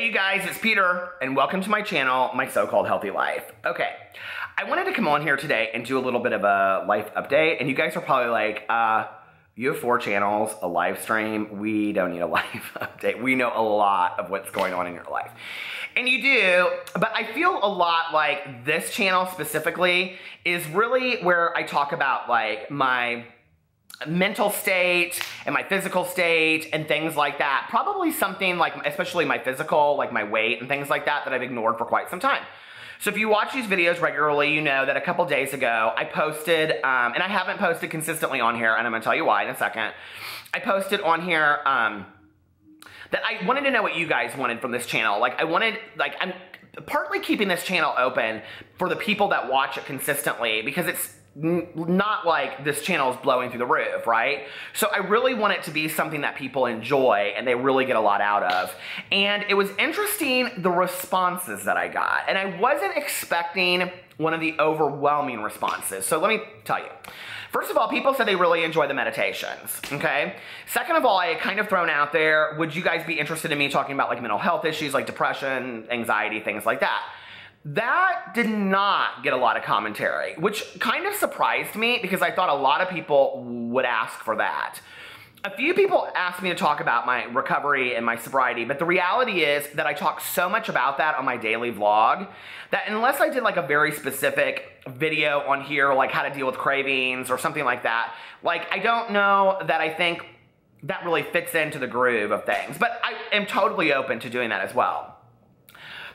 Hey you guys, it's Peter, and welcome to my channel, My So-Called Healthy Life. Okay, I wanted to come on here today and do a little bit of a life update, and you guys are probably like, you have 4 channels, a live stream, we don't need a life update. We know a lot of what's going on in your life. And you do, but I feel a lot like this channel specifically is really where I talk about like my mental state and my physical state and things like that. Probably something like, especially my physical, like my weight and things like that I've ignored for quite some time. So if you watch these videos regularly, you know that a couple days ago I posted, and I haven't posted consistently on here, and I'm gonna tell you why in a second. I posted on here that I wanted to know what you guys wanted from this channel. Like I'm partly keeping this channel open for the people that watch it consistently, because it's not like this channel is blowing through the roof, right? So I really want it to be something that people enjoy and they really get a lot out of. And it was interesting, the responses that I got. And I wasn't expecting one of the overwhelming responses. So let me tell you. First of all, people said they really enjoy the meditations, okay? Second of all, I had kind of thrown out there, would you guys be interested in me talking about like mental health issues like depression, anxiety, things like that? That did not get a lot of commentary, which kind of surprised me because I thought a lot of people would ask for that. A few people asked me to talk about my recovery and my sobriety, but the reality is that I talk so much about that on my daily vlog that unless I did like a very specific video on here, like how to deal with cravings or something like that, like I don't know that I think that really fits into the groove of things, but I am totally open to doing that as well.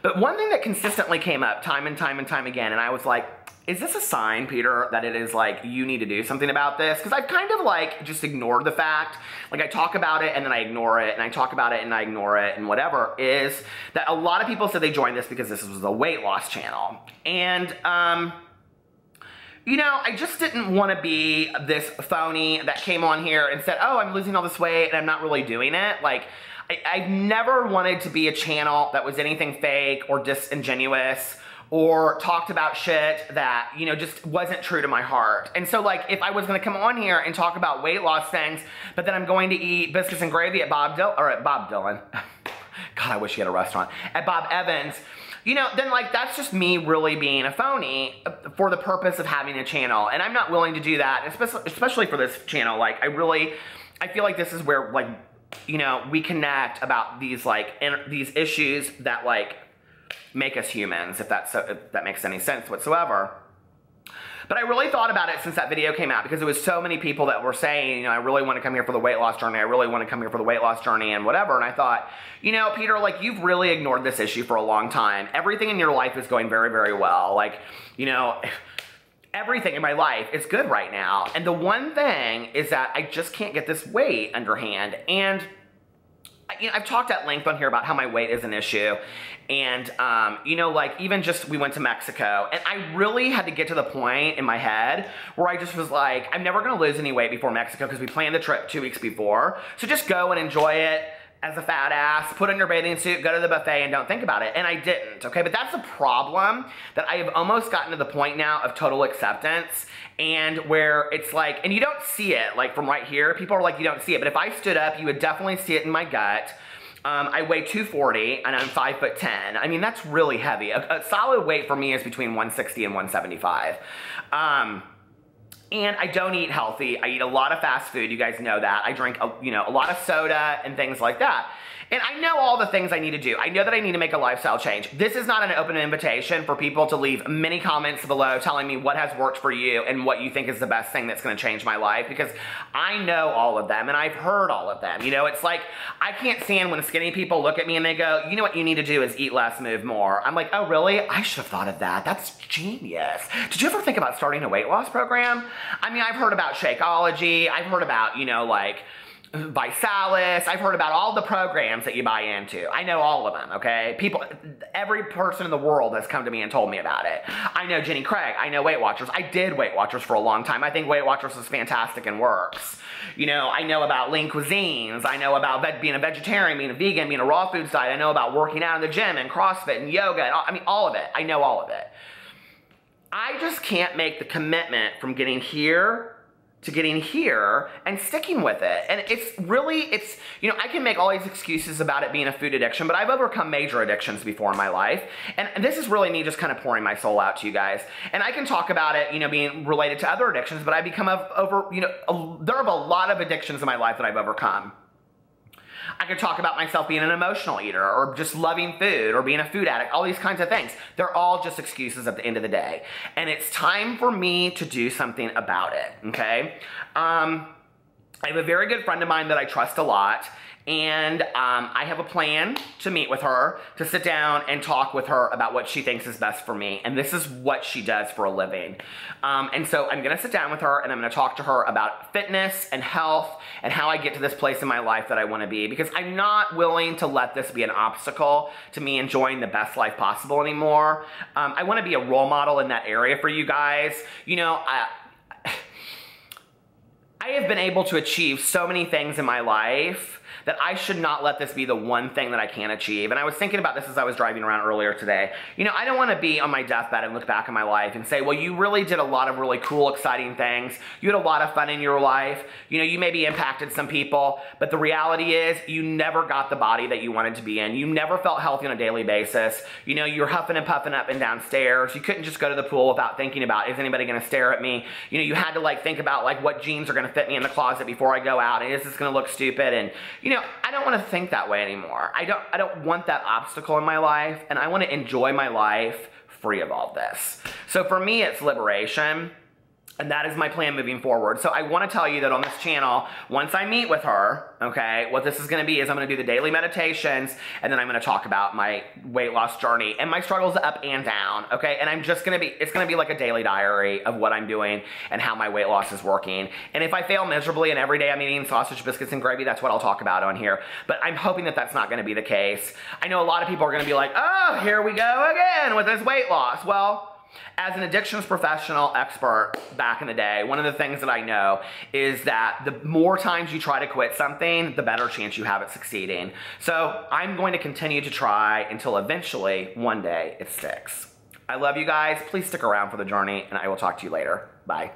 But one thing that consistently came up time and time and time again, and I was like, is this a sign, Peter, that it is like, you need to do something about this? Because I've kind of like just ignored the fact, like I talk about it and then I ignore it, and I talk about it and I ignore it, and whatever, is that a lot of people said they joined this because this was a weight loss channel. And, you know, I just didn't want to be this phony that came on here and said, oh, I'm losing all this weight and I'm not really doing it. Like, I've never wanted to be a channel that was anything fake or disingenuous or talked about shit that, you know, just wasn't true to my heart. And so, like, if I was going to come on here and talk about weight loss things, but then I'm going to eat biscuits and gravy at Bob Dylan. God, I wish he had a restaurant. At Bob Evans, you know, then, like, that's just me really being a phony for the purpose of having a channel. And I'm not willing to do that, especially for this channel. Like, I feel like this is where, like, you know, we connect about these like these issues that like make us humans, if that makes any sense whatsoever. But I really thought about it since that video came out, because there was so many people that were saying, you know, I really want to come here for the weight loss journey. I really want to come here for the weight loss journey and whatever. And I thought, you know, Peter, like, you've really ignored this issue for a long time. Everything in your life is going very, very well. Like, you know, everything in my life is good right now. And the one thing is that I just can't get this weight underhand. And you know, I've talked at length on here about how my weight is an issue. And, you know, like, even just, we went to Mexico, and I really had to get to the point in my head where I just was like, I'm never going to lose any weight before Mexico because we planned the trip 2 weeks before. So just go and enjoy it as a fat ass, put on your bathing suit, go to the buffet, and don't think about it. And I didn't, okay? But that's a problem that I have almost gotten to the point now of total acceptance, and where it's like, and you don't see it, like, from right here. People are like, you don't see it. But if I stood up, you would definitely see it in my gut. I weigh 240, and I'm 5'10". I mean, that's really heavy. A solid weight for me is between 160 and 175. And I don't eat healthy. I eat a lot of fast food. You guys know that. I drink, you know, a lot of soda and things like that. And I know all the things I need to do. I know that I need to make a lifestyle change. This is not an open invitation for people to leave many comments below telling me what has worked for you and what you think is the best thing that's going to change my life, because I know all of them and I've heard all of them. You know, it's like, I can't stand when skinny people look at me and they go, you know what you need to do is eat less, move more. I'm like, oh really? I should have thought of that. That's genius. Did you ever think about starting a weight loss program? I mean, I've heard about Shakeology. I've heard about, you know, like, Visalis. I've heard about all the programs that you buy into. I know all of them, okay? People, every person in the world has come to me and told me about it. I know Jenny Craig. I know Weight Watchers. I did Weight Watchers for a long time. I think Weight Watchers is fantastic and works. You know, I know about lean cuisines. I know about being a vegetarian, being a vegan, being a raw foods diet. I know about working out in the gym and CrossFit and yoga. And I mean, all of it. I know all of it. I just can't make the commitment from getting here to getting here and sticking with it. And it's, you know, I can make all these excuses about it being a food addiction, but I've overcome major addictions before in my life. And this is really me just kind of pouring my soul out to you guys. And I can talk about it, you know, being related to other addictions, but I've become there are a lot of addictions in my life that I've overcome. I could talk about myself being an emotional eater or just loving food or being a food addict, all these kinds of things. They're all just excuses at the end of the day. And it's time for me to do something about it, okay? I have a very good friend of mine that I trust a lot, and I have a plan to meet with her, to sit down and talk with her about what she thinks is best for me. And this is what she does for a living. And so I'm gonna sit down with her and I'm gonna talk to her about fitness and health and how I get to this place in my life that I wanna be, because I'm not willing to let this be an obstacle to me enjoying the best life possible anymore. I wanna be a role model in that area for you guys. You know, I have been able to achieve so many things in my life that I should not let this be the one thing that I can't achieve. And I was thinking about this as I was driving around earlier today. You know, I don't want to be on my deathbed and look back on my life and say, well, you really did a lot of really cool, exciting things. You had a lot of fun in your life. You know, you maybe impacted some people, but the reality is you never got the body that you wanted to be in. You never felt healthy on a daily basis. You know, you were huffing and puffing up and down stairs. You couldn't just go to the pool without thinking about, is anybody going to stare at me? You know, you had to like think about like what jeans are going to fit me in the closet before I go out, and is this going to look stupid? And you know, I don't want to think that way anymore. I don't want that obstacle in my life, and I want to enjoy my life free of all this. So for me, it's liberation. And that is my plan moving forward. So I want to tell you that on this channel, once I meet with her, okay, what this is going to be is I'm going to do the daily meditations, and then I'm going to talk about my weight loss journey and my struggles up and down, okay? And I'm just going to be, it's going to be like a daily diary of what I'm doing and how my weight loss is working. And if I fail miserably and every day I'm eating sausage, biscuits, and gravy, that's what I'll talk about on here. But I'm hoping that that's not going to be the case. I know a lot of people are going to be like, oh, here we go again with this weight loss. Well, as an addictions professional expert back in the day, one of the things that I know is that the more times you try to quit something, the better chance you have at succeeding. So I'm going to continue to try until eventually, one day, it sticks. I love you guys. Please stick around for the journey, and I will talk to you later. Bye.